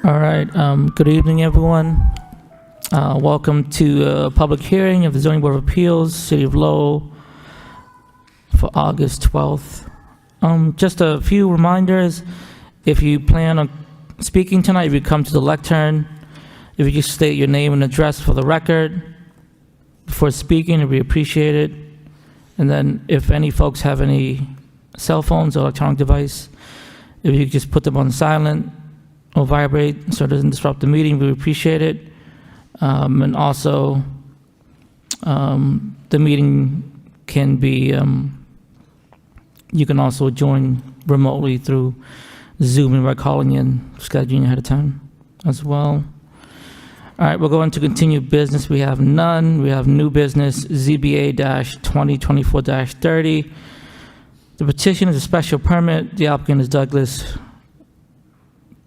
All right. Good evening, everyone. Welcome to a public hearing of the Zoning Board of Appeals, City of Lowell, for August 12th. Just a few reminders. If you plan on speaking tonight, if you come to the lectern, if you just state your name and address for the record before speaking, it'd be appreciated. And then if any folks have any cell phones or electronic device, if you could just put them on silent or vibrate so it doesn't disrupt the meeting, we appreciate it. And also, the meeting can be, you can also join remotely through Zoom and by calling in, scheduling ahead of time as well. All right, we're going to continue business. We have none. We have new business, ZBA-2024-30. The petition is a special permit. The applicant is Douglas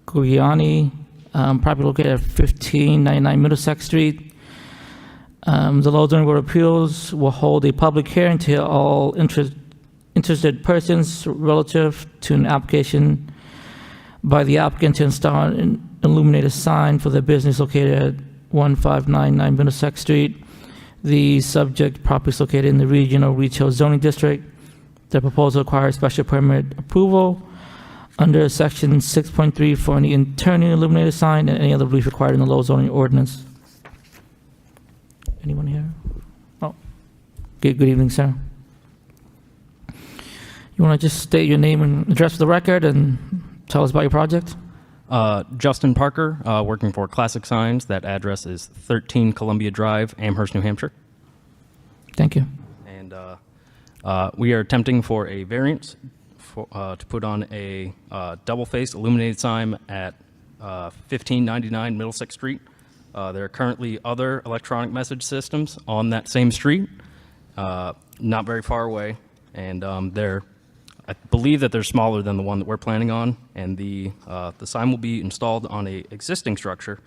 Gugliani, property located at 1599 Middlesex Street. The Lowell Zoning Board of Appeals will hold a public hearing to hear all interested persons relative to an application by the applicant to install an illuminated sign for the business located at 1599 Middlesex Street. The subject property is located in the Regional Retail Zoning District. The proposal requires special permit approval under Section 6.3 for any internal illuminated sign and any other relief required in the Lowell zoning ordinance. Anyone here? Oh, good evening, sir. You want to just state your name and address for the record and tell us about your project? Justin Parker, working for Classic Signs. That address is 13 Columbia Drive, Amherst, New Hampshire. Thank you. And we are attempting for a variance to put on a double-faced illuminated sign at 1599 Middlesex Street. There are currently other electronic message systems on that same street, not very far away, and I believe that they're smaller than the one that we're planning on, and the sign will be installed on a existing structure,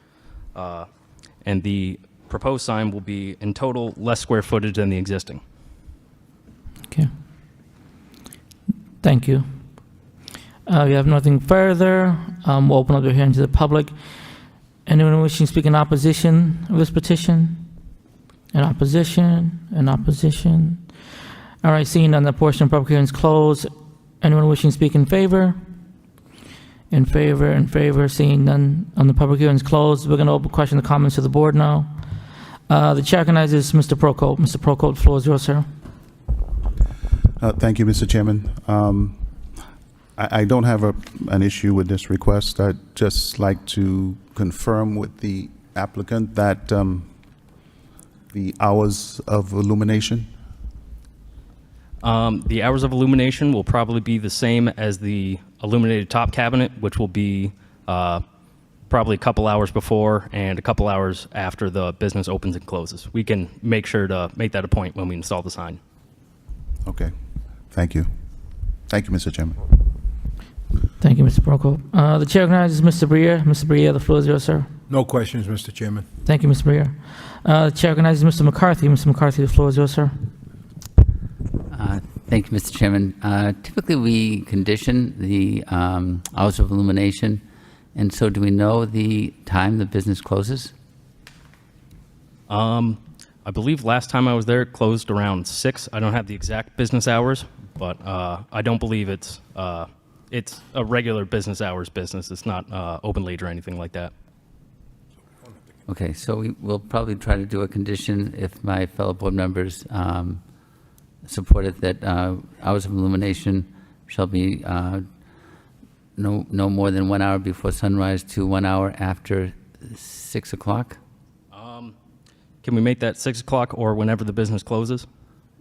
and the proposed sign will be in total less square footage than the existing. Okay. Thank you. We have nothing further. We'll open up the hearing to the public. Anyone wishing to speak in opposition of this petition? In opposition? In opposition? All right, seeing none, the portion of public hearing is closed. Anyone wishing to speak in favor? In favor, in favor. Seeing none, on the public hearing is closed. We're going to open question and comments to the board now. The chair recognizes Mr. Procope. Mr. Procope, the floor is yours, sir. Thank you, Mr. Chairman. I don't have an issue with this request. I'd just like to confirm with the applicant that the hours of illumination. The hours of illumination will probably be the same as the illuminated top cabinet, which will be probably a couple hours before and a couple hours after the business opens and closes. We can make sure to make that a point when we install the sign. Okay. Thank you. Thank you, Mr. Chairman. Thank you, Mr. Procope. The chair recognizes Mr. Breer. Mr. Breer, the floor is yours, sir. No questions, Mr. Chairman. Thank you, Mr. Breer. The chair recognizes Mr. McCarthy. Mr. McCarthy, the floor is yours, sir. Thank you, Mr. Chairman. Typically, we condition the hours of illumination, and so do we know the time the business closes? I believe last time I was there, it closed around 6. I don't have the exact business hours, but I don't believe it's a regular business hours business. It's not open late or anything like that. Okay, so we'll probably try to do a condition if my fellow board members support it, that hours of illumination shall be no more than 1 hour before sunrise to 1 hour after 6 o'clock. Can we make that 6 o'clock or whenever the business closes?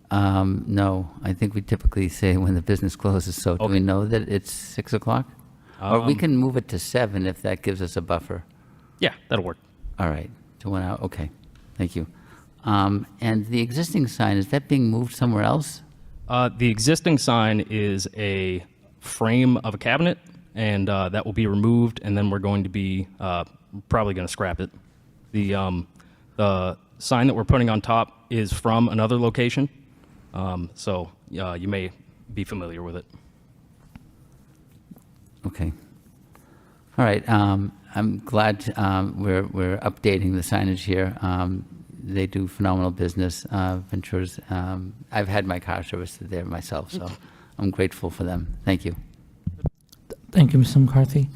No, I think we typically say when the business closes. So Okay. Do we know that it's 6 o'clock? Or we can move it to 7 if that gives us a buffer. Yeah, that'll work. All right, to 1 hour. Okay, thank you. And the existing sign, is that being moved somewhere else? The existing sign is a frame of a cabinet, and that will be removed, and then we're going to be probably going to scrap it. The sign that we're putting on top is from another location, so you may be familiar with it. Okay. All right, I'm glad we're updating the signage here. They do phenomenal business, Ventura's. I've had my car serviced there myself, so I'm grateful for them. Thank you. Thank you, Mr. McCarthy.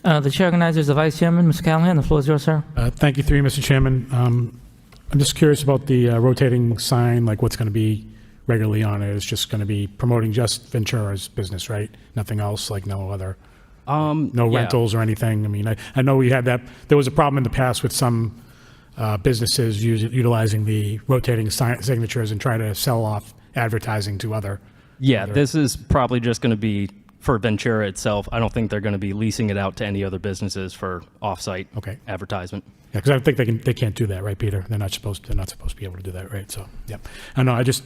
The chair recognizes the vice chairman, Mr. Callahan. The floor is yours, sir. Thank you, through you, Mr. Chairman. I'm just curious about the rotating sign, like what's going to be regularly on it. It's just going to be promoting just Ventura's business, right? Nothing else, like no other, no Yeah. rentals or anything? I mean, I know we had that, there was a problem in the past with some businesses utilizing the rotating signatures and trying to sell off advertising to other. Yeah, this is probably just going to be for Ventura itself. I don't think they're going to be leasing it out to any other businesses for off-site Okay. advertisement. Yeah, because I think they can't do that, right, Peter? They're not supposed to be able to do that, right? So, yep. I know. I just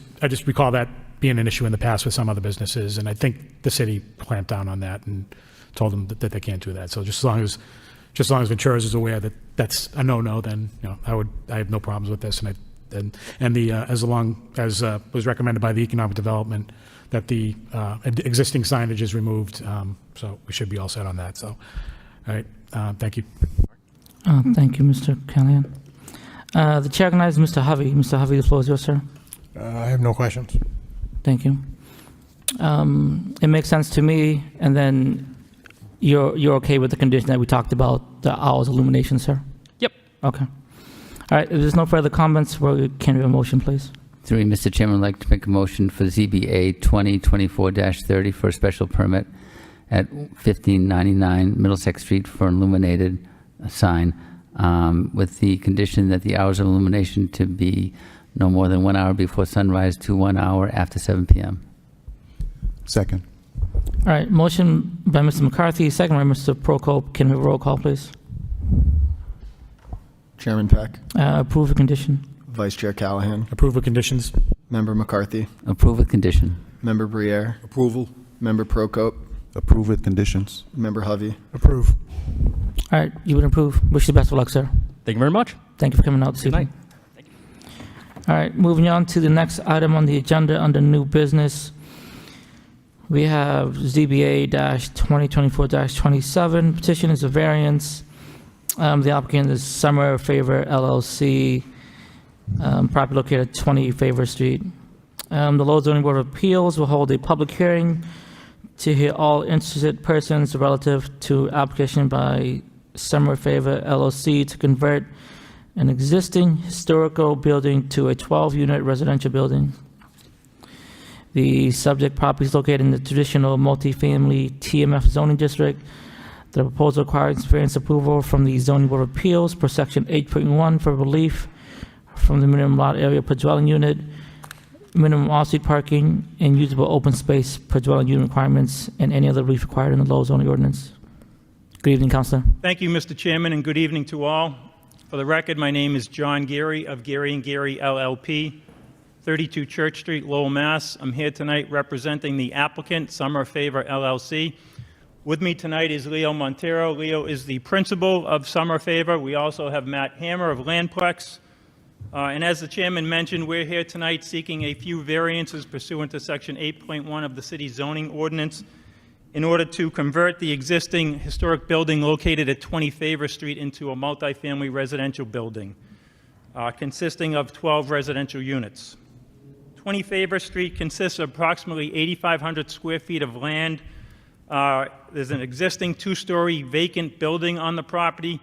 recall that being an issue in the past with some other businesses, and I think the city clamped down on that and told them that they can't do that. So just as long as Ventura's is aware that that's a no-no, then I have no problems with this, as long as was recommended by the Economic Development that the existing signage is removed. So we should be all set on that. So, all right. Thank you. Thank you, Mr. Callahan. The chair recognizes Mr. Hovey. Mr. Hovey, the floor is yours, sir. I have no questions. Thank you. It makes sense to me, and then you're okay with the condition that we talked about, the hours illumination, sir? Yep. Okay. All right, if there's no further comments, can we have a motion, please? Through you, Mr. Chairman, I'd like to make a motion for ZBA 2024-30 for a special permit at 1599 Middlesex Street for an illuminated sign, with the condition that the hours of illumination to be no more than 1 hour before sunrise to 1 hour after 7 p.m. Second. All right, motion by Mr. McCarthy, second by Mr. Prokop. Can we have a roll call, please? Chairman Peck, Approve the condition. Vice Chair Callahan, Approve of conditions. Member McCarthy, Approve with condition. Member Briere, Approval. Member Prokop, Approve with conditions. Member Hovey. Approve. All right, you would approve. Wish you the best of luck, sir. Thank you very much. Thank you for coming out this Good night. evening. All right, moving on to the next item on the agenda under new business. We have ZBA-2024-27. Petition is a variance. The applicant is Summer Favor LLC, property located at 20 Favor Street. The Lowell Zoning Board of Appeals will hold a public hearing to hear all interested persons relative to application by Summer Favor LLC to convert an existing historical building to a 12-unit residential building. The subject property is located in the traditional multifamily TMF zoning district. The proposal requires variance approval from the Zoning Board of Appeals per section 8.1 for relief from the minimum lot area per dwelling unit, minimum off-street parking, and usable open space per dwelling unit requirements, and any other relief required in the Lowell zoning ordinance. Good evening, Councilor. Thank you, Mr. Chairman, and good evening to all. For the record, my name is John Geary of Geary & Geary LLP, 32 Church Street, Lowell, Mass. I'm here tonight representing the applicant, Summer Favor LLC. With me tonight is Leo Montero. Leo is the principal of Summer Favor. We also have Matt Hammer of Landplex. And as the chairman mentioned, we're here tonight seeking a few variances pursuant to section 8.1 of the city zoning ordinance in order to convert the existing historic building located at 20 Favor Street into a multifamily residential building consisting of 12 residential units. 20 Favor Street consists of approximately 8,500 square feet of land. There's an existing two-story vacant building on the property.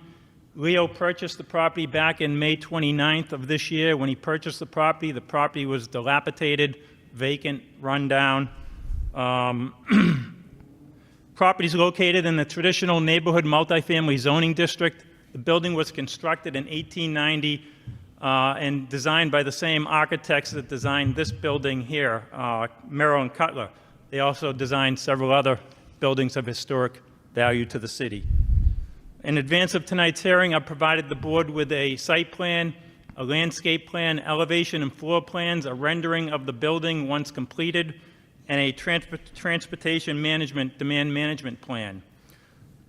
Leo purchased the property back in May 29th of this year. When he purchased the property was dilapidated, vacant, run down. Property is located in the traditional neighborhood multifamily zoning district. The building was constructed in 1890 and designed by the same architects that designed this building here, Merrill and Cutler. They also designed several other buildings of historic value to the city. In advance of tonight's hearing, I provided the board with a site plan, a landscape plan, elevation and floor plans, a rendering of the building once completed, and a transportation management, demand management plan.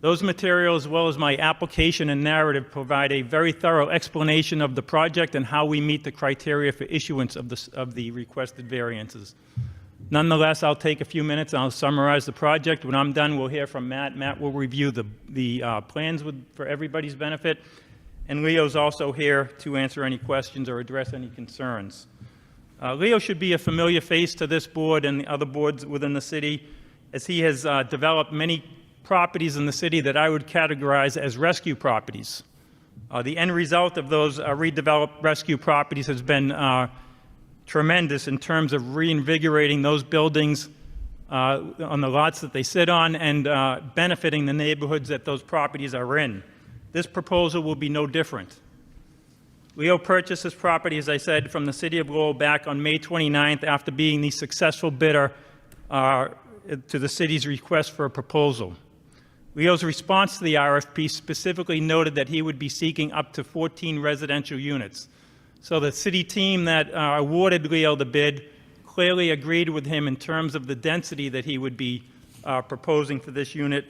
Those materials, as well as my application and narrative, provide a very thorough explanation of the project and how we meet the criteria for issuance of the requested variances. Nonetheless, I'll take a few minutes and I'll summarize the project. When I'm done, we'll hear from Matt. Matt will review the plans for everybody's benefit. And Leo's also here to answer any questions or address any concerns. Leo should be a familiar face to this board and the other boards within the city, as he has developed many properties in the city that I would categorize as rescue properties. The end result of those redeveloped rescue properties has been tremendous in terms of reinvigorating those buildings on the lots that they sit on and benefiting the neighborhoods that those properties are in. This proposal will be no different. Leo purchased this property, as I said, from the city of Lowell back on May 29th after being the successful bidder to the city's request for a proposal. Leo's response to the RFP specifically noted that he would be seeking up to 14 residential units. So the city team that awarded Leo the bid clearly agreed with him in terms of the density that he would be proposing for this unit,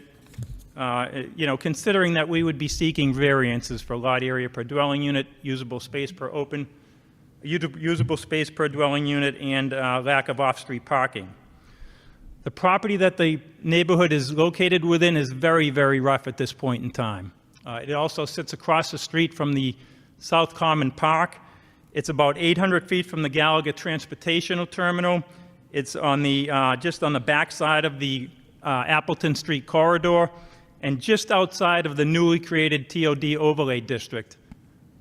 considering that we would be seeking variances for lot area per dwelling unit, usable space per dwelling unit, and lack of off-street parking. The property that the neighborhood is located within is very, very rough at this point in time. It also sits across the street from the South Common Park. It's about 800 feet from the Gallagher Transportational Terminal. It's on the just on the back side of the Appleton Street corridor and just outside of the newly created TOD overlay district.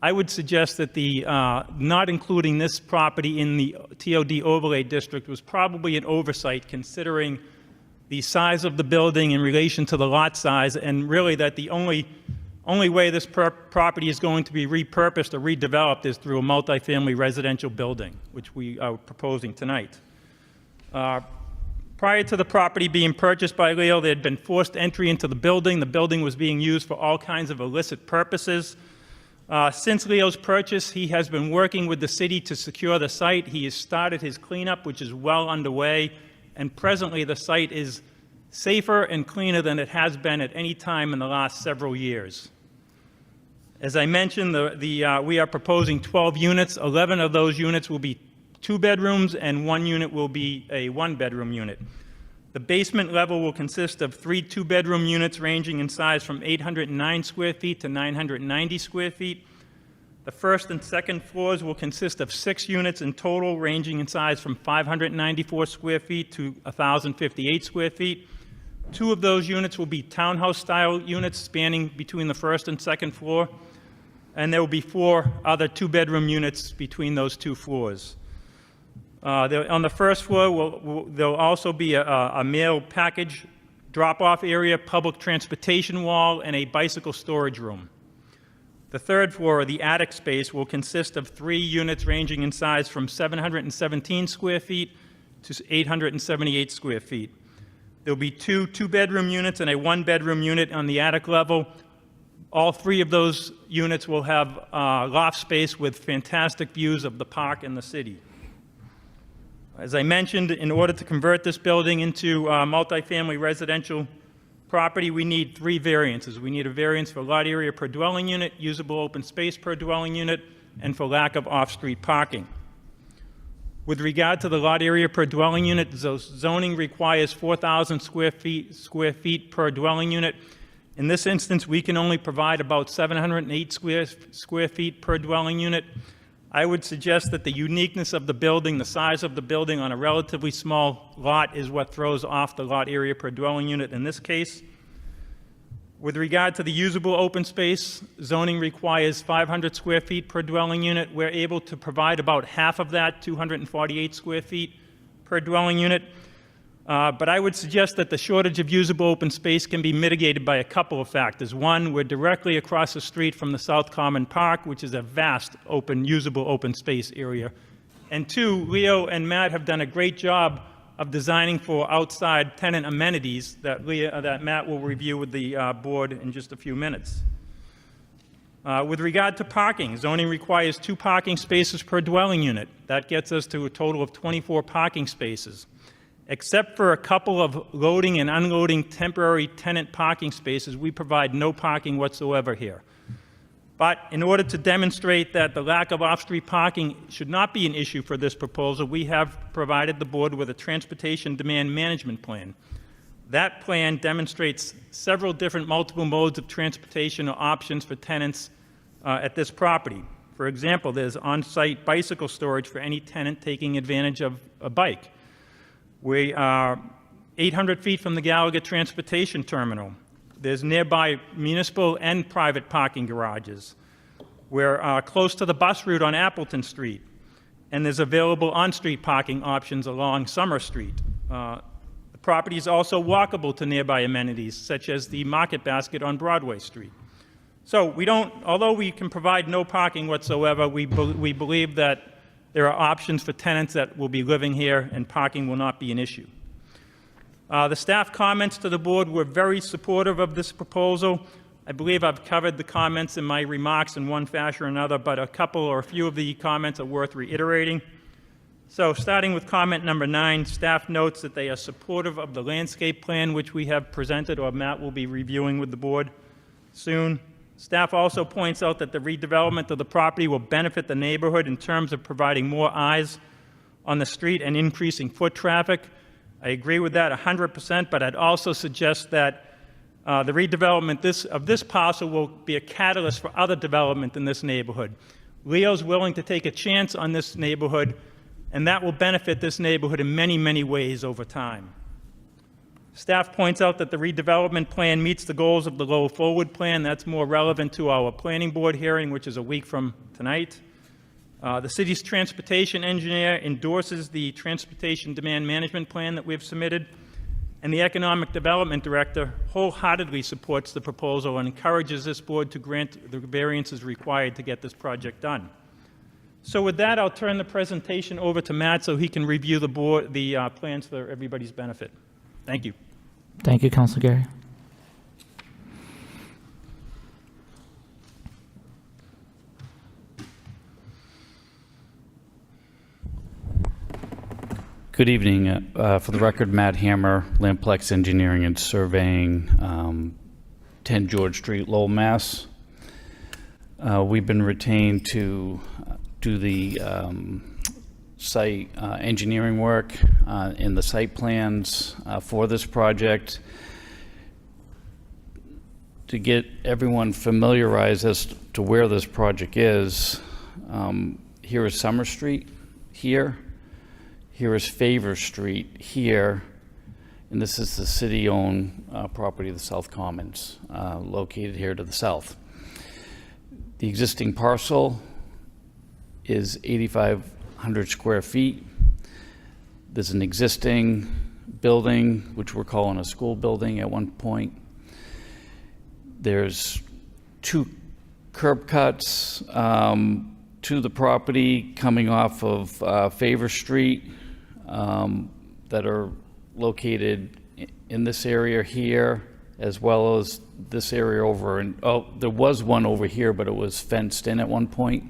I would suggest that not including this property in the TOD overlay district was probably an oversight, considering the size of the building in relation to the lot size, and really that the only way this property is going to be repurposed or redeveloped is through a multifamily residential building, which we are proposing tonight. Prior to the property being purchased by Leo, there had been forced entry into the building. The building was being used for all kinds of illicit purposes. Since Leo's purchase, he has been working with the city to secure the site. He has started his cleanup, which is well underway, and presently the site is safer and cleaner than it has been at any time in the last several years. As I mentioned, we are proposing 12 units. 11 of those units will be 2 bedrooms, and 1 unit will be a 1-bedroom unit. The basement level will consist of 3 2-bedroom units ranging in size from 809 square feet to 990 square feet. The first and second floors will consist of 6 units in total, ranging in size from 594 square feet to 1,058 square feet. 2 of those units will be townhouse-style units spanning between the first and second floor, and there will be 4 other 2-bedroom units between those 2 floors. On the first floor, there'll also be a mail package drop-off area, public transportation wall, and a bicycle storage room. The third floor, the attic space, will consist of 3 units ranging in size from 717 square feet to 878 square feet. There'll be 2 2-bedroom units and a 1-bedroom unit on the attic level. All 3 of those units will have loft space with fantastic views of the park and the city. As I mentioned, in order to convert this building into multifamily residential property, we need 3 variances. We need a variance for lot area per dwelling unit, usable open space per dwelling unit, and for lack of off-street parking. With regard to the lot area per dwelling unit, zoning requires 4,000 square feet per dwelling unit. In this instance, we can only provide about 708 square feet per dwelling unit. I would suggest that the uniqueness of the building, the size of the building on a relatively small lot, is what throws off the lot area per dwelling unit in this case. With regard to the usable open space, zoning requires 500 square feet per dwelling unit. We're able to provide about half of that, 248 square feet per dwelling unit. But I would suggest that the shortage of usable open space can be mitigated by a couple of factors. One, we're directly across the street from the South Common Park, which is a vast usable open space area. And 2, Leo and Matt have done a great job of designing for outside tenant amenities that Matt will review with the board in just a few minutes. With regard to parking, zoning requires 2 parking spaces per dwelling unit. That gets us to a total of 24 parking spaces. Except for a couple of loading and unloading temporary tenant parking spaces, we provide no parking whatsoever here. But in order to demonstrate that the lack of off-street parking should not be an issue for this proposal, we have provided the board with a transportation demand management plan. That plan demonstrates several different multiple modes of transportation or options for tenants at this property. For example, there's on-site bicycle storage for any tenant taking advantage of a bike. We are 800 feet from the Gallagher Transportation Terminal. There's nearby municipal and private parking garages. We're close to the bus route on Appleton Street, and there's available on-street parking options along Summer Street. The property is also walkable to nearby amenities, such as the Market Basket on Broadway Street. So although we can provide no parking whatsoever, we believe that there are options for tenants that will be living here, and parking will not be an issue. The staff comments to the board were very supportive of this proposal. I believe I've covered the comments in my remarks in one fashion or another, but a couple or a few of the comments are worth reiterating. So starting with comment number 9, staff notes that they are supportive of the landscape plan which we have presented, or Matt will be reviewing with the board soon. Staff also points out that the redevelopment of the property will benefit the neighborhood in terms of providing more eyes on the street and increasing foot traffic. I agree with that 100%, but I'd also suggest that the redevelopment of this parcel will be a catalyst for other development in this neighborhood. Leo's willing to take a chance on this neighborhood, and that will benefit this neighborhood in many, many ways over time. Staff points out that the redevelopment plan meets the goals of the Lowell Forward Plan. That's more relevant to our planning board hearing, which is a week from tonight. The city's transportation engineer endorses the transportation demand management plan that we've submitted, and the economic development director wholeheartedly supports the proposal and encourages this board to grant the variances required to get this project done. So with that, I'll turn the presentation over to Matt so he can review the plans for everybody's benefit. Thank you. Thank you, Councilor Gary. Good evening. For the record, Matt Hammer, Lamplex Engineering and Surveying, 10 George Street, Lowell, Mass. We've been retained to do the site engineering work in the site plans for this project. To get everyone familiarized as to where this project is, here is Summer Street here. Here is Favor Street here, and this is the city-owned property of the South Commons, located here to the south. The existing parcel is 8,500 square feet. There's an existing building, which we're calling a school building at one point. There's 2 curb cuts to the property coming off of Favor Street that are located in this area here, as well as this area over. And there was one over here, but it was fenced in at one point.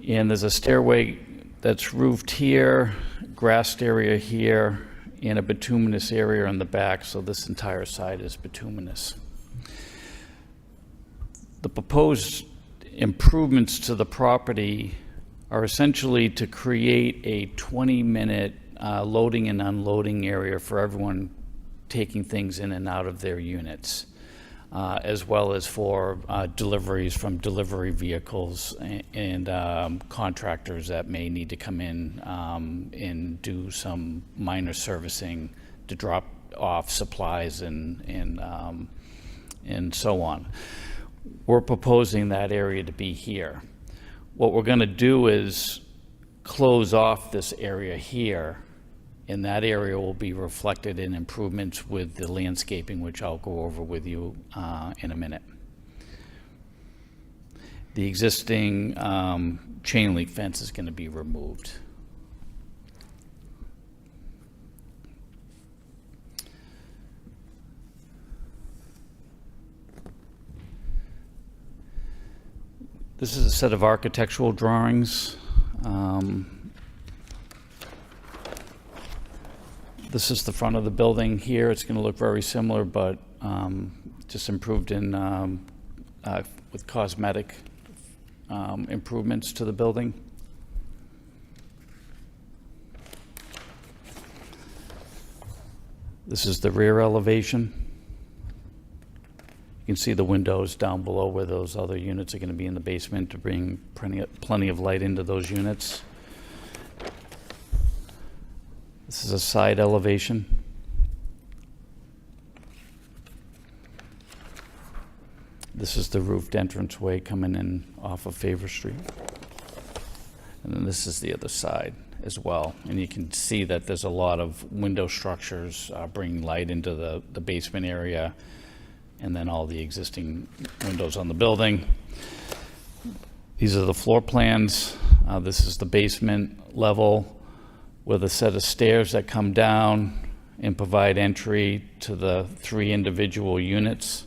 And there's a stairway that's roofed here, grassed area here, and a bituminous area in the back. So this entire side is bituminous. The proposed improvements to the property are essentially to create a 20-minute loading and unloading area for everyone taking things in and out of their units, as well as for deliveries from delivery vehicles and contractors that may need to come in and do some minor servicing to drop off supplies and so on. We're proposing that area to be here. What we're going to do is close off this area here, and that area will be reflected in improvements with the landscaping, which I'll go over with you in a minute. The existing chain link fence is going to be removed. This is a set of architectural drawings. This is the front of the building here. It's going to look very similar, but just improved in with cosmetic improvements to the building. This is the rear elevation. You can see the windows down below where those other units are going to be in the basement to bring plenty of light into those units. This is a side elevation. This is the roofed entranceway coming in off of Favor Street. And then this is the other side as well. And you can see that there's a lot of window structures bringing light into the basement area, and then all the existing windows on the building. These are the floor plans. This is the basement level with a set of stairs that come down and provide entry to the 3 individual units.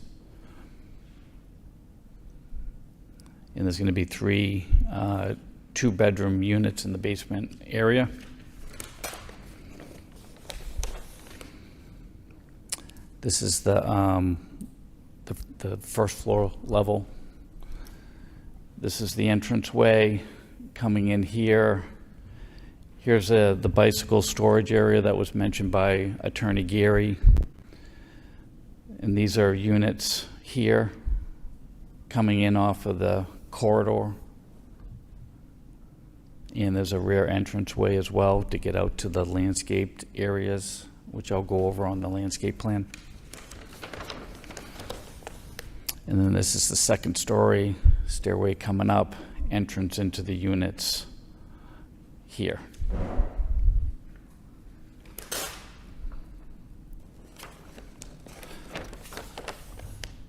And there's going to be 3 2-bedroom units in the basement area. This is the first floor level. This is the entranceway coming in here. Here's the bicycle storage area that was mentioned by Attorney Gary. And these are units here coming in off of the corridor. And there's a rear entranceway as well to get out to the landscaped areas, which I'll go over on the landscape plan. And then this is the second story, stairway coming up, entrance into the units here.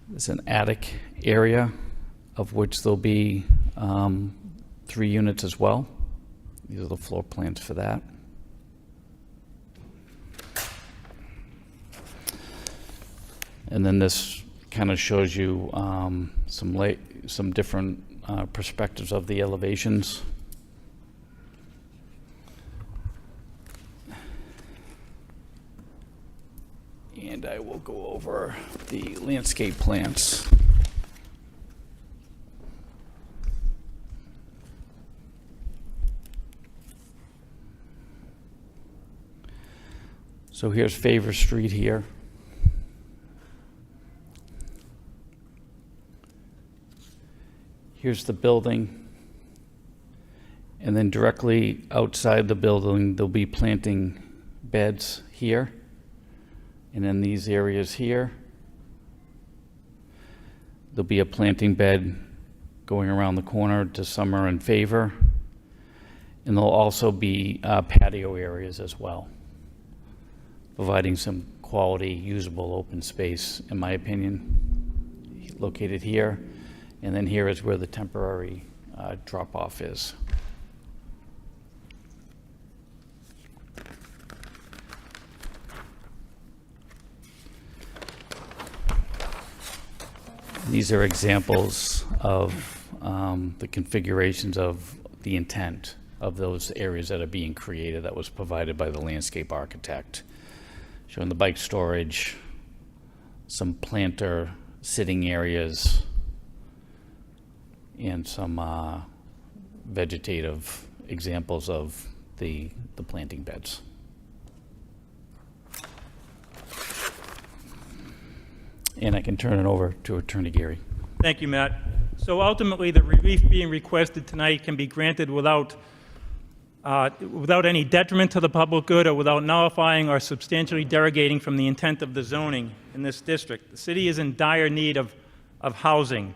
There's an attic area of which there'll be 3 units as well. These are the floor plans for that. And then this kind of shows you some different perspectives of the elevations. And I will go over the landscape plans. So here's Favor Street here. Here's the building. And then directly outside the building, there'll be planting beds here. And in these areas here, there'll be a planting bed going around the corner to Summer and Favor. And there'll also be patio areas as well, providing some quality, usable open space, in my opinion, located here. And then here is where the temporary drop-off is. These are examples of the configurations of the intent of those areas that are being created that was provided by the landscape architect. Showing the bike storage, some planter sitting areas, and some vegetative examples of the planting beds. And I can turn it over to Attorney Gary. Thank you, Matt. So ultimately, the relief being requested tonight can be granted without any detriment to the public good or without nullifying or substantially derogating from the intent of the zoning in this district. The city is in dire need of housing.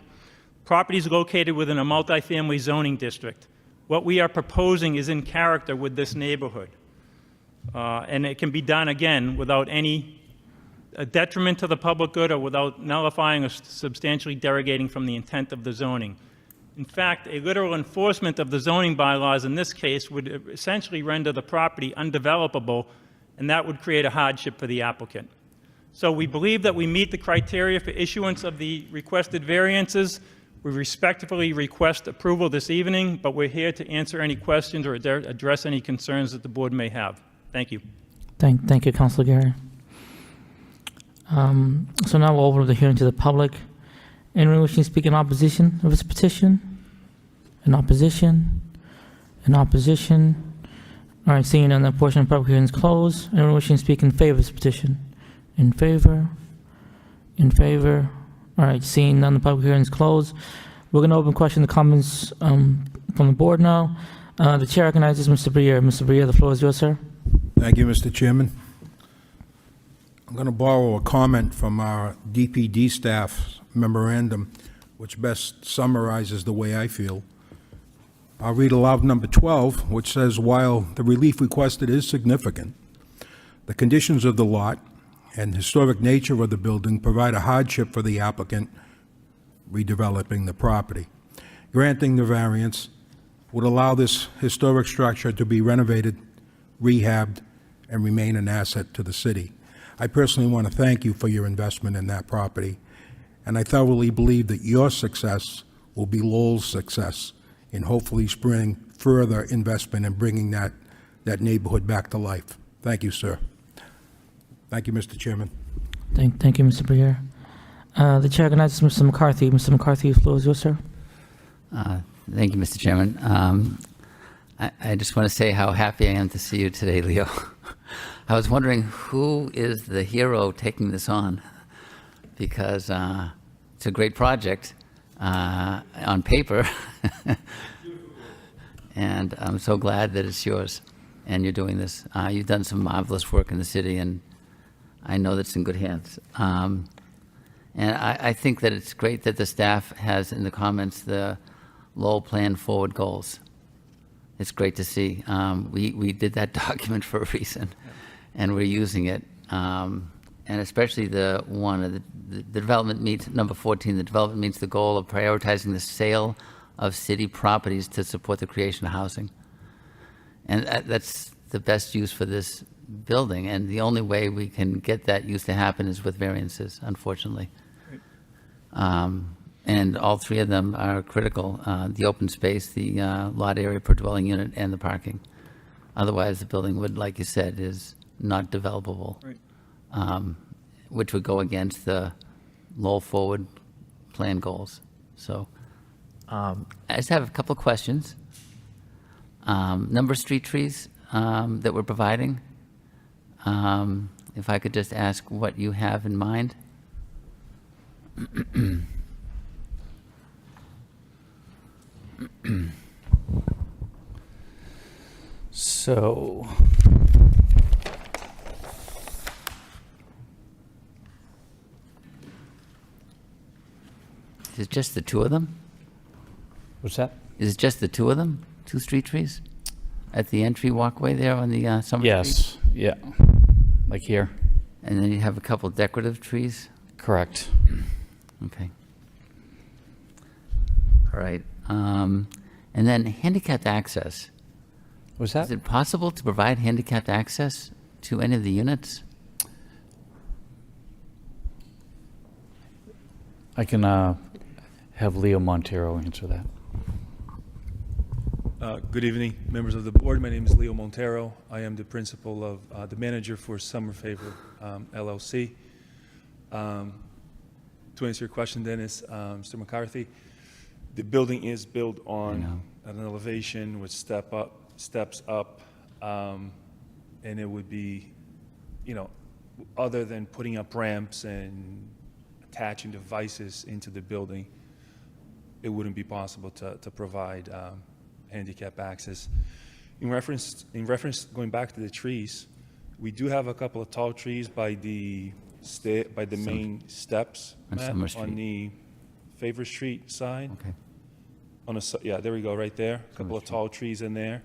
Property is located within a multifamily zoning district. What we are proposing is in character with this neighborhood. And it can be done, again, without any detriment to the public good or without nullifying or substantially derogating from the intent of the zoning. In fact, a literal enforcement of the zoning bylaws in this case would essentially render the property undevelopable, and that would create a hardship for the applicant. So we believe that we meet the criteria for issuance of the requested variances. We respectfully request approval this evening, but we're here to answer any questions or address any concerns that the board may have. Thank you. Thank you, Councilor Gary. So now we'll open the hearing to the public. Anyone wishing to speak in opposition of this petition? In opposition? In opposition? All right, seeing none, that portion of the public hearing is closed. Anyone wishing to speak in favor of this petition? In favor? In favor? All right, seeing none, the public hearing is closed. We're going to open questions and comments from the board now. The chair recognizes Mr. Briere. Mr. Briere, the floor is yours, sir. Thank you, Mr. Chairman. I'm going to borrow a comment from our DPD staff memorandum, which best summarizes the way I feel. I'll read aloud number 12, which says, while the relief requested is significant, the conditions of the lot and historic nature of the building provide a hardship for the applicant redeveloping the property. Granting the variance would allow this historic structure to be renovated, rehabbed, and remain an asset to the city. I personally want to thank you for your investment in that property, and I thoroughly believe that your success will be Lowell's success in hopefully spurring further investment and bringing that neighborhood back to life. Thank you, sir. Thank you, Mr. Chairman. Thank you, Mr. Briere. The chair recognizes Mr. McCarthy. Mr. McCarthy, the floor is yours, sir. Thank you, Mr. Chairman. I just want to say how happy I am to see you today, Leo. I was wondering who is the hero taking this on, because it's a great project on paper, and I'm so glad that it's yours and you're doing this. You've done some marvelous work in the city, and I know that's in good hands. And I think that it's great that the staff has in the comments the Lowell Plan Forward Goals. It's great to see. We did that document for a reason, and we're using it. And especially the one, the development meets, number 14, the development meets the goal of prioritizing the sale of city properties to support the creation of housing. And that's the best use for this building, and the only way we can get that use to happen is with variances, unfortunately. And all three of them are critical, the open space, the lot area per dwelling unit, and the parking. Otherwise, the building would, like you said, is not developable, which would go against the Lowell Forward Plan goals. So I just have a couple of questions. Number of street trees that we're providing, if I could just ask what you have in mind. So, Is it just the two of them? what's that? Is it just the two of them? Two street trees? At the entry walkway there on the Summer Street? Yes, yeah, like here, And then you have a couple decorative trees? correct. Okay. All right. And then handicapped access. What's Is that? it possible to provide handicapped access to any of the units? I can have Leo Montero answer that. Good evening, members of the board. My name is Leo Montero. I am the principal of the manager for Summer Favor LLC. To answer your question, Dennis, Mr. McCarthy, the building is built on an elevation with steps up, and it would be, other than putting up ramps and attaching devices into the building, it wouldn't be possible to provide handicap access. In reference, going back to the trees, we do have a couple of tall trees by the main steps, On Matt, Summer Street. on the Favor Street side. Okay. Yeah, there we go, right there. A couple of tall trees in there.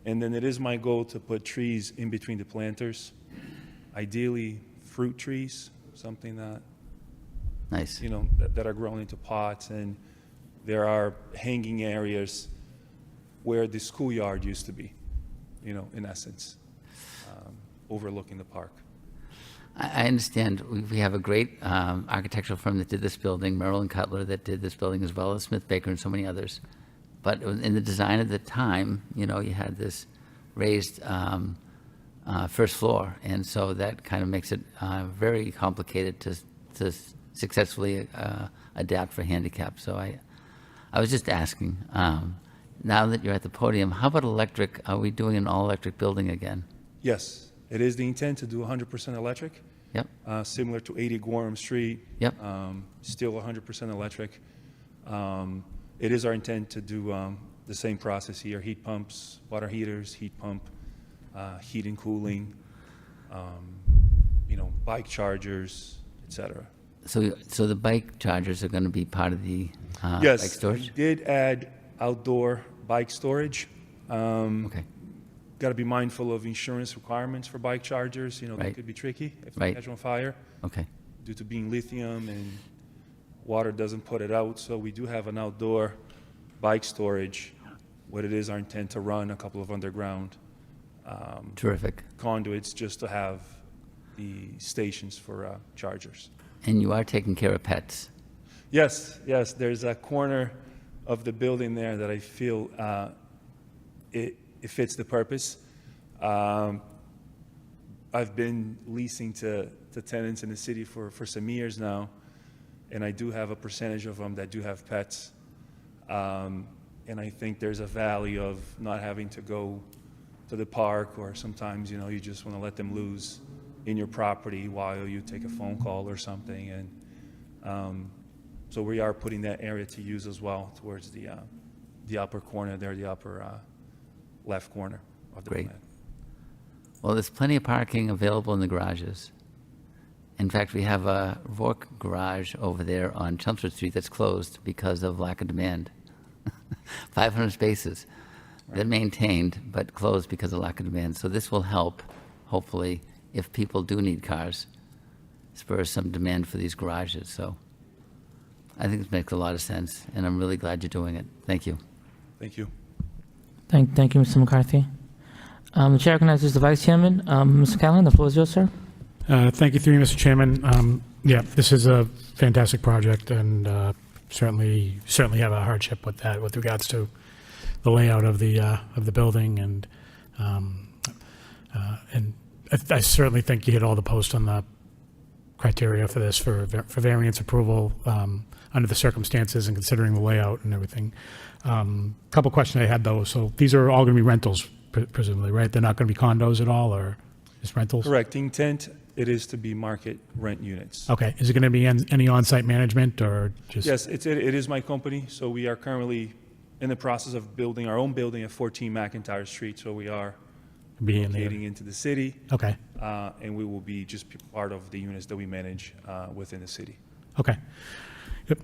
And then it is my goal to put trees in between the planters, ideally fruit trees, something that, Nice. that are grown into pots. And there are hanging areas where the schoolyard used to be, in essence, overlooking the park. I understand we have a great architectural firm that did this building, Merrill and Cutler, that did this building, as well as Smith Baker and so many others. But in the design at the time, you had this raised first floor, and so that kind of makes it very complicated to successfully adapt for handicap. So I was just asking, now that you're at the podium, how about electric? Are we doing an all-electric building again? Yes, it is the intent to do 100% electric, Yep, similar to 80 Gorham Street. Yep. Still 100% electric. It is our intent to do the same process here: heat pumps, water heaters, heat pump, heat and cooling, bike chargers, etc. so the bike chargers are going to be part of the bike Yes, we storage? did add outdoor bike storage. Okay, Got to be mindful of insurance requirements for bike chargers. They Right. could be tricky if Right. they catch on fire okay, due to being lithium and water doesn't put it out. So we do have an outdoor bike storage. What it is our intent to run a couple of underground terrific. conduits just to have the stations for chargers. And you are taking care of pets? Yes, yes. There's a corner of the building there that I feel it fits the purpose. I've been leasing to tenants in the city for some years now, and I do have a percentage of them that do have pets. And I think there's a value of not having to go to the park, or sometimes, you just want to let them loose in your property while you take a phone call or something. And so we are putting that area to use as well towards the upper corner there, the upper left corner of the Great. plan. Well, there's plenty of parking available in the garages. In fact, we have a Rourke garage over there on Chelmsford Street that's closed because of lack of demand. 500 spaces. They're maintained, but closed because of lack of demand. So this will help, hopefully, if people do need cars, spur some demand for these garages. So I think this makes a lot of sense, and I'm really glad you're doing it. Thank you. Thank you. Thank you, Mr. McCarthy. The chair recognizes the vice chairman. Mr. Callahan, the floor is yours, sir. Thank you, through you, Mr. Chairman. Yeah, this is a fantastic project, and certainly have a hardship with that, with regards to the layout of the building, and I certainly think you hit all the posts on the criteria for this for variance approval under the circumstances and considering the layout and everything. Couple questions I had though. So these are all going to be rentals, presumably, right? They're not going to be condos at all, or just rentals? Correct. The intent, it is to be market rent units. Okay. Is it going to be any on-site management, or just? Yes, it is my company. So we are currently in the process of building our own building at 14 McIntyre Street. So we are Be in there. locating into the city, Okay. and we will be just part of the units that we manage within the city. Okay. Yep.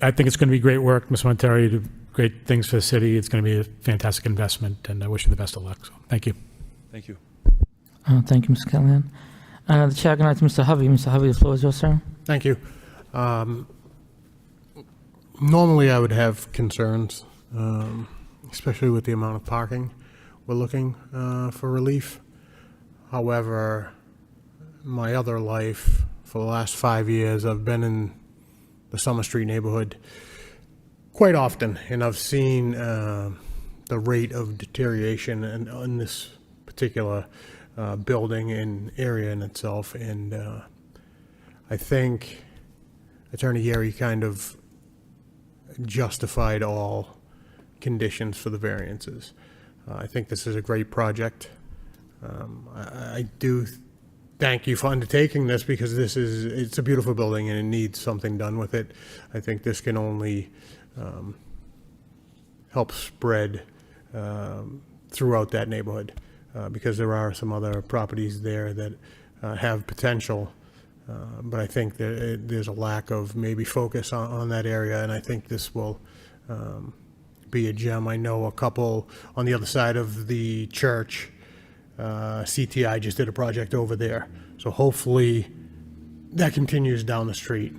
I think it's going to be great work, Ms. Montero. You do great things for the city. It's going to be a fantastic investment, and I wish you the best of luck. So, thank you. Thank you. Thank you, Mr. Callahan. The chair recognizes Mr. Hovey. Mr. Hovey, the floor is yours, sir. Thank you. Normally, I would have concerns, especially with the amount of parking we're looking for relief. However, my other life, for the last 5 years, I've been in the Summer Street neighborhood quite often, and I've seen the rate of deterioration in this particular building and area in itself. And I think Attorney Gary kind of justified all conditions for the variances. I think this is a great project. I do thank you for undertaking this, because it's a beautiful building and it needs something done with it. I think this can only help spread throughout that neighborhood, because there are some other properties there that have potential, but I think there's a lack of maybe focus on that area, and I think this will be a gem. I know a couple on the other side of the church, CTI just did a project over there, so hopefully that continues down the street.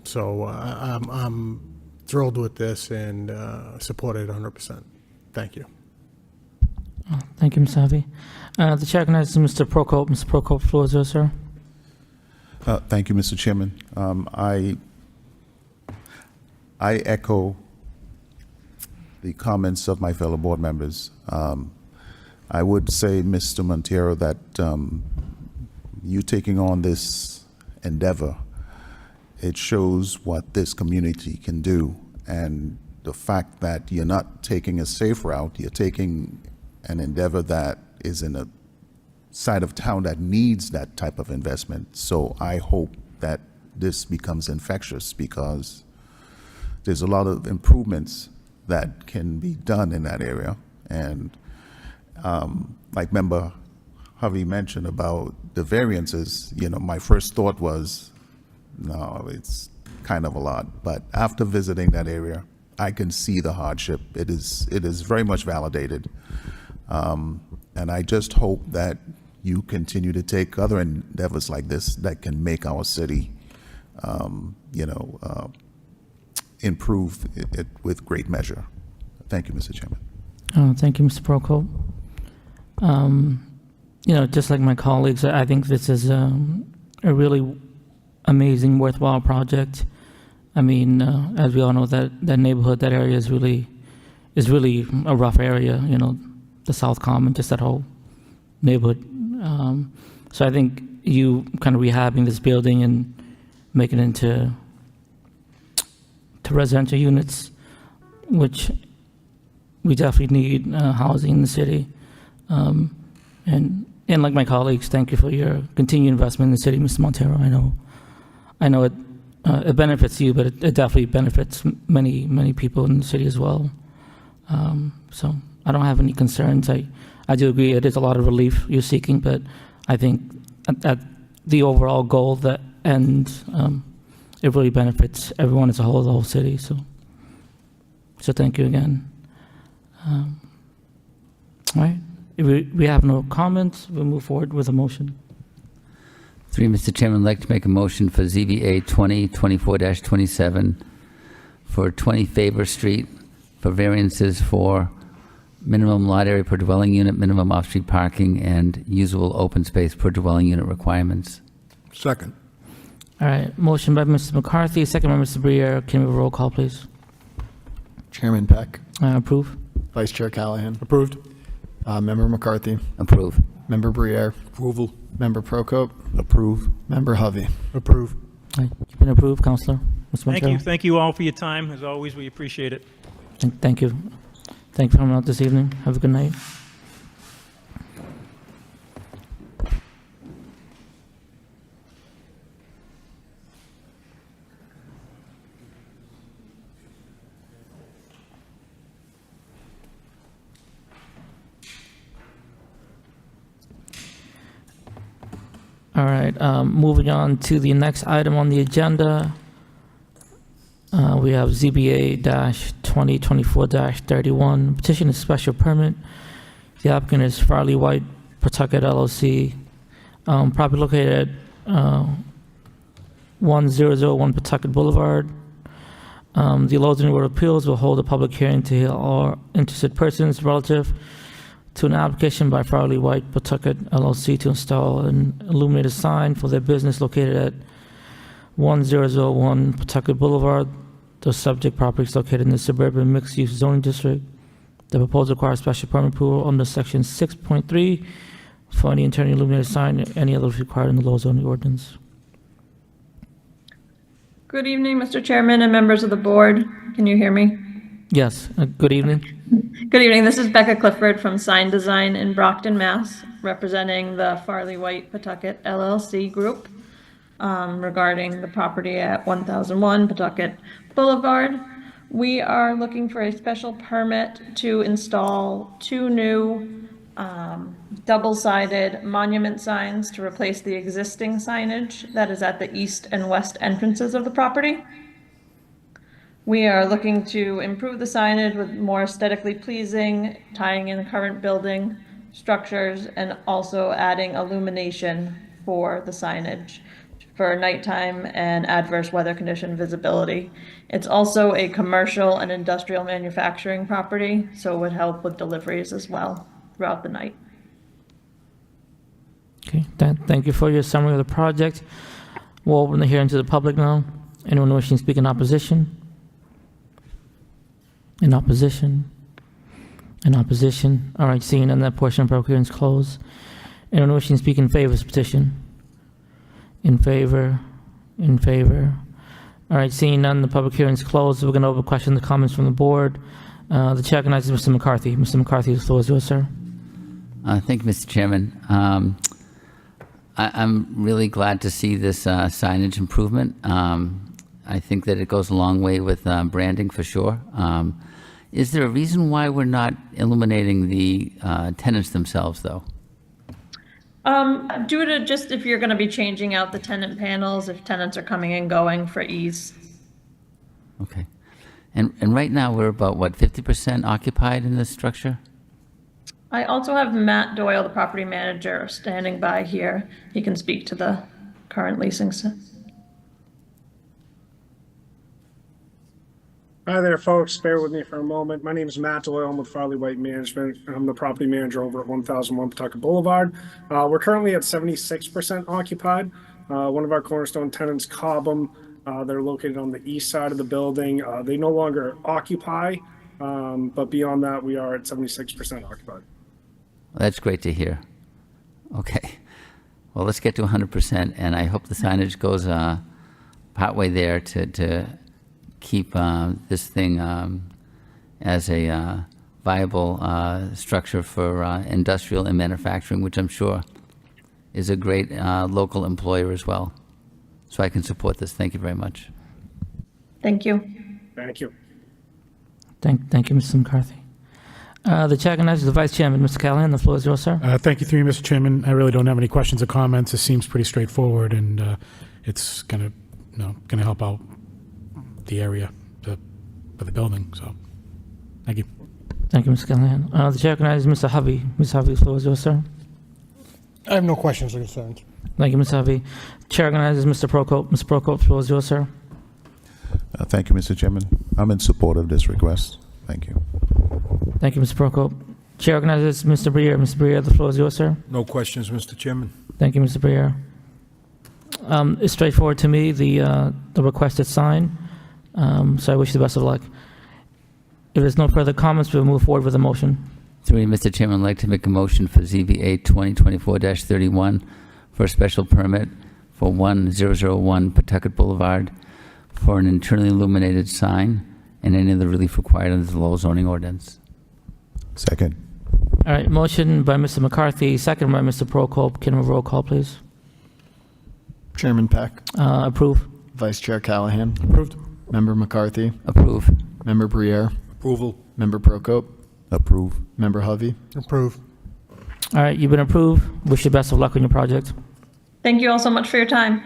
So I'm thrilled with this and support it 100%. Thank you. Thank you, Mr. Hovey. The chair recognizes Mr. Prokop. Mr. Prokop, the floor is yours, sir. Thank you, Mr. Chairman. I echo the comments of my fellow board members. I would say, Mr. Montero, that you taking on this endeavor. It shows what this community can do. And the fact that you're not taking a safe route, you're taking an endeavor that is in a side of town that needs that type of investment. So I hope that this becomes infectious, because there's a lot of improvements that can be done in that area. And like Member Hovey mentioned about the variances, my first thought was, no, it's kind of a lot. But after visiting that area, I can see the hardship. It is very much validated. And I just hope that you continue to take other endeavors like this that can make our city, improve it with great measure. Thank you, Mr. Chairman. Thank you, Mr. Prokop. Just like my colleagues, I think this is a really amazing, worthwhile project. I mean, as we all know, that neighborhood, that area is really a rough area. The South Common, just that whole neighborhood. So I think you kind of rehabbing this building and making it into residential units, which we definitely need housing in the city. And like my colleagues, thank you for your continued investment in the city, Mr. Montero. I know it benefits you, but it definitely benefits many people in the city as well. So I don't have any concerns. I do agree it is a lot of relief you're seeking, but I think at the overall goal that ends, it really benefits everyone as a whole, the whole city. So thank you again. All right. If we have no comments, we'll move forward with a motion. Through you, Mr. Chairman, I'd like to make a motion for ZBA 2024-27 for 20 Faber Street for variances for minimum lot area per dwelling unit, minimum off-street parking, and usable open space per dwelling unit requirements. Second. All right. Motion by Mr. McCarthy, second by Mr. Briere. Can we have a roll call, please? Chairman Peck, Approve. Vice Chair Callahan, Approved? Member McCarthy, Approve. Member Briere, Approval. Member Prokop, Approve. Member Hovey. Approve. All right. You've been approved, Councilor. Mr. Thank Montero. you. Thank you all for your time. As always, we appreciate it. Thank you. Thank you for coming out this evening. Have a good night. All right, moving on to the next item on the agenda. We have ZBA-2024-31, petition is special permit. The applicant is Farley White Pawtucket LLC, property located at 1001 Pawtucket Boulevard. The Lowell Zoning Board of Appeals will hold a public hearing to hear all interested persons relative to an application by Farley White Pawtucket LLC to install an illuminated sign for their business located at 1001 Pawtucket Boulevard. The subject property is located in the suburban mixed-use zoning district. The proposal requires special permit approval under section 6.3 for any internally illuminated sign and any others required in the Lowell zoning ordinance. Good evening, Mr. Chairman and members of the board. Can you hear me? Yes, good evening. Good evening. This is Becca Clifford from Sign Design in Brockton, Mass., representing the Farley White Pawtucket LLC group regarding the property at 1001 Pawtucket Boulevard. We are looking for a special permit to install 2 new double-sided monument signs to replace the existing signage that is at the east and west entrances of the property. We are looking to improve the signage with more aesthetically pleasing, tying in the current building structures, and also adding illumination for the signage for nighttime and adverse weather condition visibility. It's also a commercial and industrial manufacturing property, so it would help with deliveries as well throughout the night. Okay, thank you for your summary of the project. We'll open the hearing to the public now. Anyone wishing to speak in opposition? In opposition? In opposition? All right, seeing none, that portion of the public hearing is closed. Anyone wishing to speak in favor of this petition? In favor? In favor? All right, seeing none, the public hearing is closed. We're going to open question the comments from the board. The chair recognizes Mr. McCarthy. Mr. McCarthy, the floor is yours, sir. Thank you, Mr. Chairman. I'm really glad to see this signage improvement. I think that it goes a long way with branding for sure. Is there a reason why we're not illuminating the tenants themselves, though? Due to just if you're going to be changing out the tenant panels, if tenants are coming and going for ease. Okay. And right now, we're about, what, 50% occupied in this structure? I also have Matt Doyle, the property manager, standing by here. He can speak to the current leasing. Hi there, folks. Bear with me for a moment. My name is Matt Doyle. I'm with Farley White Management. I'm the property manager over at 1001 Pawtucket Boulevard. We're currently at 76% occupied. One of our cornerstone tenants, Cobham, they're located on the east side of the building. They no longer occupy, but beyond that, we are at 76% occupied. Well, that's great to hear. Okay. Well, let's get to 100%, and I hope the signage goes partway there to keep this thing as a viable structure for industrial and manufacturing, which I'm sure is a great local employer as well. So I can support this. Thank you very much. Thank you. Thank you. Thank you, Mr. McCarthy. The chair recognizes the vice chairman, Mr. Callahan. The floor is yours, sir. Thank you, through you, Mr. Chairman. I really don't have any questions or comments. It seems pretty straightforward, and it's going to help out the area for the building. So, thank you. Thank you, Mr. Callahan. The chair recognizes Mr. Hovey. Mr. Hovey, the floor is yours, sir. I have no questions or concerns. Thank you, Mr. Hovey. Chair recognizes Mr. Prokop. Mr. Prokop, the floor is yours, sir. Thank you, Mr. Chairman. I'm in support of this request. Thank you. Thank you, Mr. Prokop. Chair recognizes Mr. Briere. Mr. Briere, the floor is yours, sir. No questions, Mr. Chairman. Thank you, Mr. Briere. It's straightforward to me, the requested sign. So I wish you the best of luck. If there's no further comments, we'll move forward with the motion. Through you, Mr. Chairman, I'd like to make a motion for ZBA 2024-31 for a special permit for 1001 Pawtucket Boulevard for an internally illuminated sign and any other relief required under the Lowell zoning ordinance. Second. All right, motion by Mr. McCarthy, second by Mr. Prokop. Can we have a roll call, please? Chairman Peck, Approve. Vice Chair Callahan, Approved. Member McCarthy, Approve. Member Briere, Approval. Member Prokop, Approve. Member Hovey. Approve. All right, you've been approved. Wish you best of luck on your project. Thank you all so much for your time.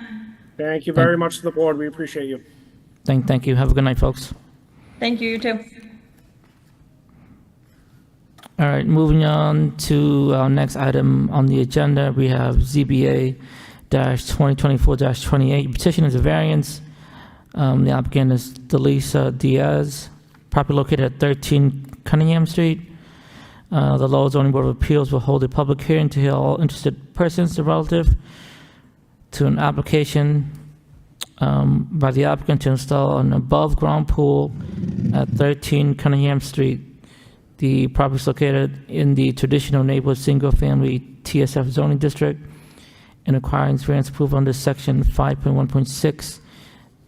Thank you very much to the board. We appreciate you. Thank you. Have a good night, folks. Thank you, you too. All right, moving on to our next item on the agenda, we have ZBA-2024-28. Petition is a variance. The applicant is Delisa Diaz, property located at 13 Cunningham Street. The Lowell Zoning Board of Appeals will hold a public hearing to hear all interested persons relative to an application by the applicant to install an above-ground pool at 13 Cunningham Street. The property is located in the traditional neighborhood single-family TSF zoning district and requiring variance approval under section 5.1.6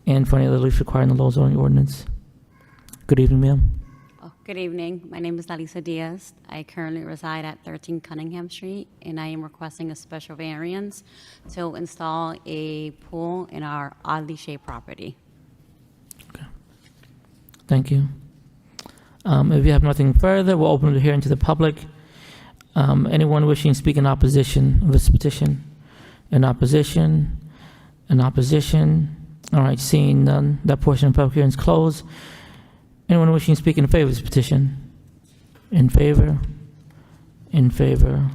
and for any other relief required in the Lowell zoning ordinance. Good evening, ma'am. Good evening. My name is Delisa Diaz. I currently reside at 13 Cunningham Street, and I am requesting a special variance to install a pool in our oddly shaped property. Thank you. If you have nothing further, we'll open the hearing to the public. Anyone wishing to speak in opposition of this petition? In opposition? In opposition? All right, seeing none, that portion of the public hearing is closed. Anyone wishing to speak in favor of this petition? In favor? In favor?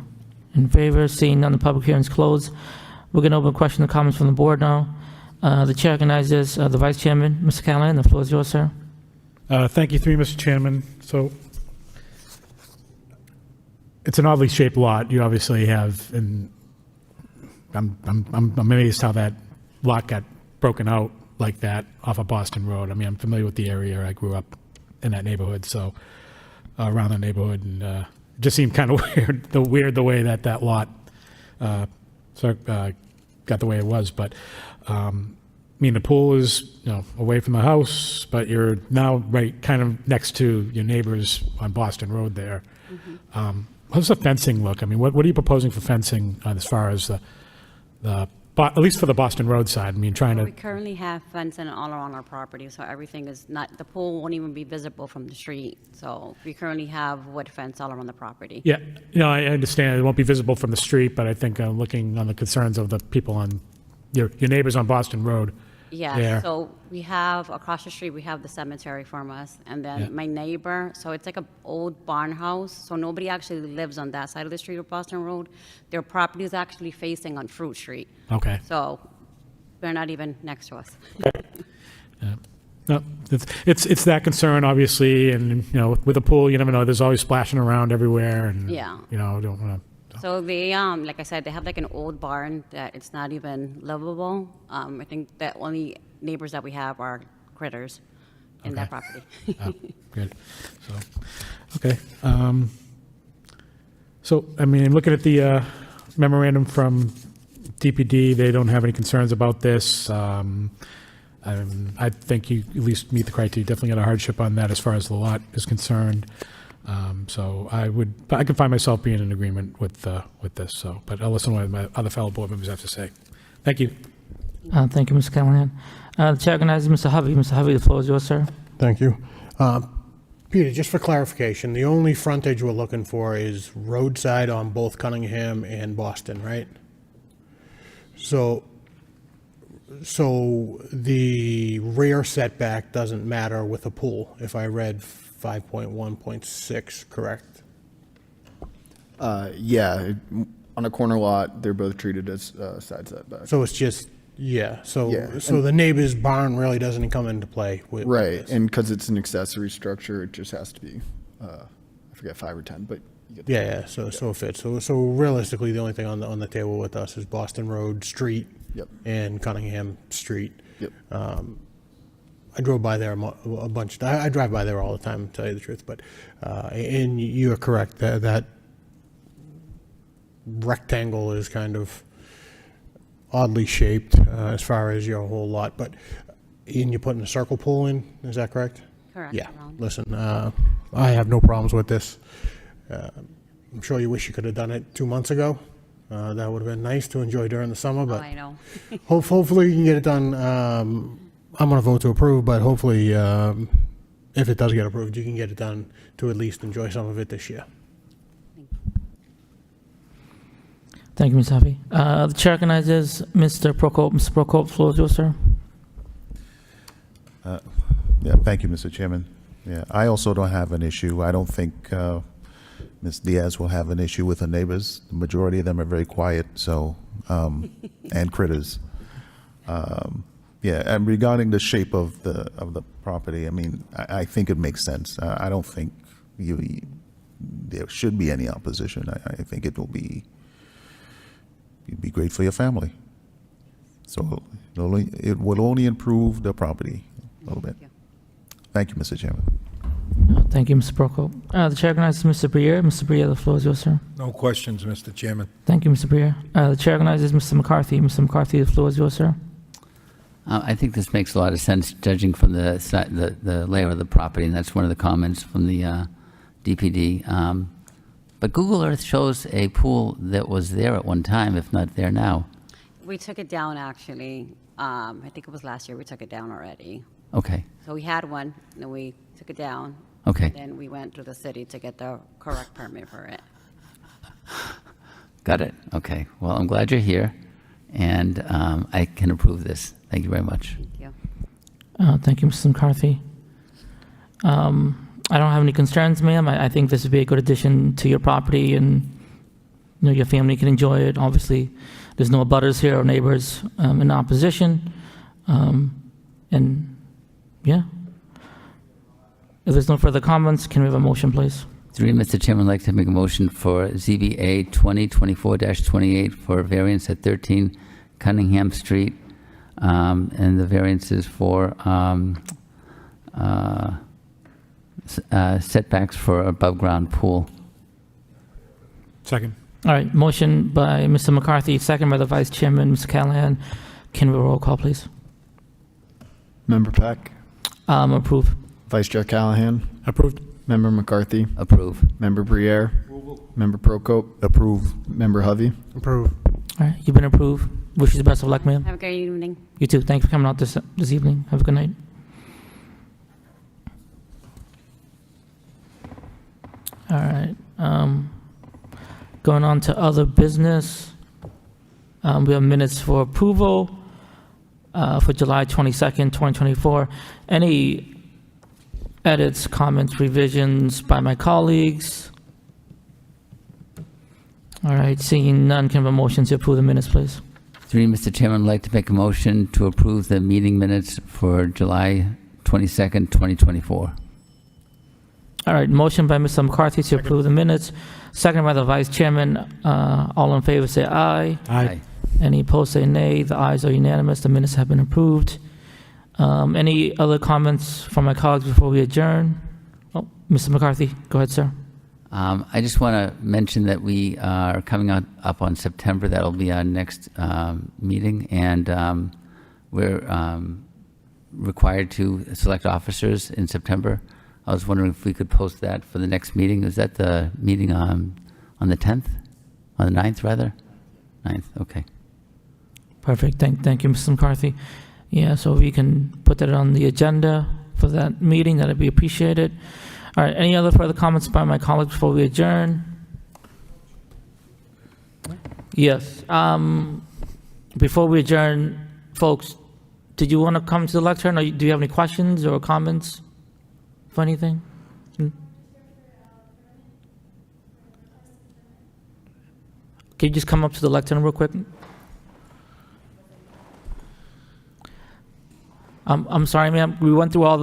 In favor? Seeing none, the public hearing is closed. We're going to open question and comments from the board now. The chair recognizes the vice chairman, Mr. Callahan. The floor is yours, sir. Thank you, through you, Mr. Chairman. So it's an oddly shaped lot. You obviously have, and I'm amazed how that lot got broken out like that off of Boston Road. I mean, I'm familiar with the area. I grew up in that neighborhood, so around the neighborhood, and it just seemed kind of weird the way that lot got the way it was. But mean, the pool is, away from the house, but you're now right kind of next to your neighbors on Boston Road there. How's the fencing look? I mean, what are you proposing for fencing as far as at least for the Boston Road side? I mean, trying We to, currently have fencing all around our property, so everything is not, the pool won't even be visible from the street. So we currently have wood fence all around the property. yeah, I understand it won't be visible from the street, but I think looking on the concerns of the people on, your neighbors on Boston Road. Yeah, there. so we have, across the street, we have the cemetery from us, and then Yeah. my neighbor, so it's like an old barn house, so nobody actually lives on that side of the street of Boston Road. Their property is actually facing on Fruit Street, Okay. so they're not even next to us. No, it's that concern, obviously, and, with the pool, you never know, there's always splashing around everywhere, and, Yeah. don't want to. So they, like I said, they have like an old barn that it's not even livable. I think the only neighbors that we have are critters in that property. Good. So, okay. So, I mean, looking at the memorandum from DPD, they don't have any concerns about this. I think you at least meet the criteria. Definitely got a hardship on that as far as the lot is concerned. So I could find myself being in agreement with this. So, but I'll listen to what my other fellow board members have to say. Thank you. Thank you, Mr. Callahan. The chair recognizes Mr. Hovey. Mr. Hovey, the floor is yours, sir. Thank you. Peter, just for clarification, the only frontage we're looking for is roadside on both Cunningham and Boston, right? So the rear setback doesn't matter with a pool, if I read 5.1.6 correct? Yeah, on a corner lot, they're both treated as side setbacks. So it's just, so Yeah, the neighbor's barn really doesn't come into play with Right, this. and because it's an accessory structure, it just has to be, I forget, 5 or 10, but you get the Yeah, so it fits. So realistically, the only thing on the table with us is Boston Road Street Yep. and Cunningham Street. Yep. I drove by there a bunch. I drive by there all the time, to tell you the truth. But and you are correct that rectangle is kind of oddly shaped as far as your whole lot. But you're putting a circle pool in, is that correct? Correct. Yeah. around. Listen, I have no problems with this. I'm sure you wish you could have done it 2 months ago. That would have been nice to enjoy during the summer, Oh, but I know. hopefully you can get it done. I'm going to vote to approve, but hopefully, if it does get approved, you can get it done to at least enjoy some of it this year. Thank you, Mr. Hovey. The chair recognizes Mr. Prokop. Mr. Prokop, the floor is yours, sir. Yeah, thank you, Mr. Chairman. Yeah, I also don't have an issue. I don't think Ms. Diaz will have an issue with her neighbors. The majority of them are very quiet, so, and critters. Yeah, and regarding the shape of the property, I mean, I think it makes sense. I don't think there should be any opposition. I think it'd be great for your family. So it will only improve the property a little bit. Thank you, Mr. Chairman. Thank you, Mr. Prokop. The chair recognizes Mr. Briere. Mr. Briere, the floor is yours, sir. No questions, Mr. Chairman. Thank you, Mr. Briere. The chair recognizes Mr. McCarthy. Mr. McCarthy, the floor is yours, sir. I think this makes a lot of sense, judging from the layout of the property, and that's one of the comments from the DPD. But Google Earth shows a pool that was there at one time, if not there now. We took it down, actually. I think it was last year we took it down already. Okay, So we had one, and then we took it down. Okay. And then we went to the city to get the correct permit for it. got it. Okay, well, I'm glad you're here, and I can approve this. Thank you very much. Thank you. Thank you, Mr. McCarthy. I don't have any concerns, ma'am. I think this would be a good addition to your property, and your family can enjoy it. Obviously, there's no abutters here or neighbors in opposition, and yeah. If there's no further comments, can we have a motion, please? Through you, Mr. Chairman, I'd like to make a motion for ZBA 2024-28 for variance at 13 Cunningham Street, and the variance is for setbacks for above-ground pool. Second. All right, motion by Mr. McCarthy, second by the Vice Chairman, Mr. Callahan. Can we roll call, please? Member Peck, Approve. Vice Chair Callahan, Approved? Member McCarthy, Approve. Member Briere, Member Prokop. Approve. Member Hovey. Approve. All right, you've been approved. Wish you the best of luck, ma'am. Have a great evening. You too. Thank you for coming out this evening. Have a good night. All right. Going on to other business. We have minutes for approval for July 22nd, 2024. Any edits, comments, revisions by my colleagues? All right, seeing none, can I have a motion to approve the minutes, please? Through you, Mr. Chairman, I'd like to make a motion to approve the meeting minutes for July 22nd, 2024. All right, motion by Mr. McCarthy to approve the minutes, second by the vice chairman. All in favor say aye. Aye. Any opposed say nay. The ayes are unanimous. The minutes have been approved. Any other comments from my colleagues before we adjourn? Oh, Mr. McCarthy, go ahead, sir. I just want to mention that we are coming up on September. That'll be our next meeting, and we're required to select officers in September. I was wondering if we could post that for the next meeting. Is that the meeting on the 10th? On the 9th, rather? 9th, okay. Perfect. Thank you, Mr. McCarthy. Yeah, so if you can put that on the agenda for that meeting, that'd be appreciated. All right, any other further comments by my colleagues before we adjourn? Yes. Before we adjourn, folks, did you want to come to the lectern, or do you have any questions or comments for anything? Can you just come up to the lectern real quick? I'm sorry, ma'am. We went through all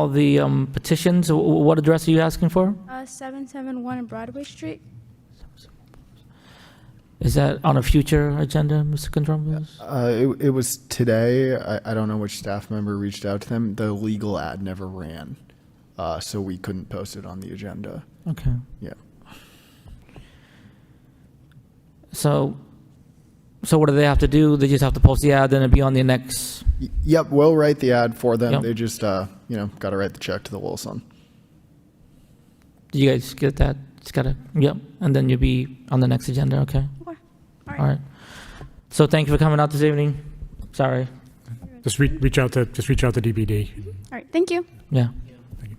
the petitions. What address are you asking for? 771 Broadway Street. Is that on a future agenda, Mr. Condrombos? It was today. I don't know which staff member reached out to them. The legal ad never ran, so we couldn't post it on the agenda. Okay. Yeah. So what do they have to do? They just have to post the ad, then it'll be on the next. Yep, we'll write the ad for them. Yep. They just, got to write the check to the Lowell Sun. Do you guys get that? Just gotta. Yep. And then you'll be on the next agenda. Okay. Okay. All All right. So thank you for coming out this evening. Sorry. Just reach out to DPD. All right. Thank you. Yeah.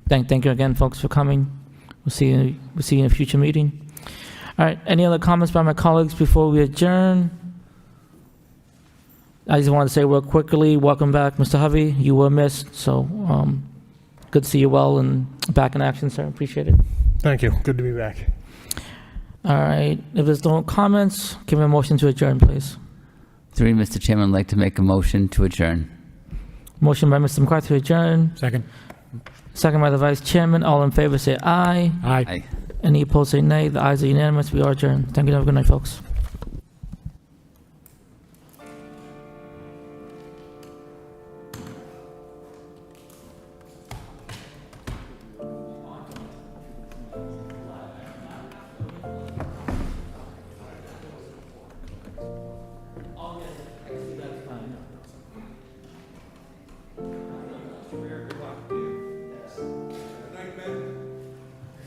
Thank you again, folks, for coming. We'll see you in a future meeting. All right. Any other comments by my colleagues before we adjourn? I just want to say real quickly, welcome back, Mr. Hovey. You were missed, so good to see you well and back in action, sir. Appreciate it. Thank you. Good to be back. All right. If there's no comments, give me a motion to adjourn, please. Through you, Mr. Chairman, I'd like to make a motion to adjourn. Motion by Mr. McCarthy to adjourn. Second? Second by the vice chairman. All in favor say aye. Aye. Aye. Any opposed say nay. The ayes are unanimous. We are adjourned. Thank you. Have a good night, folks.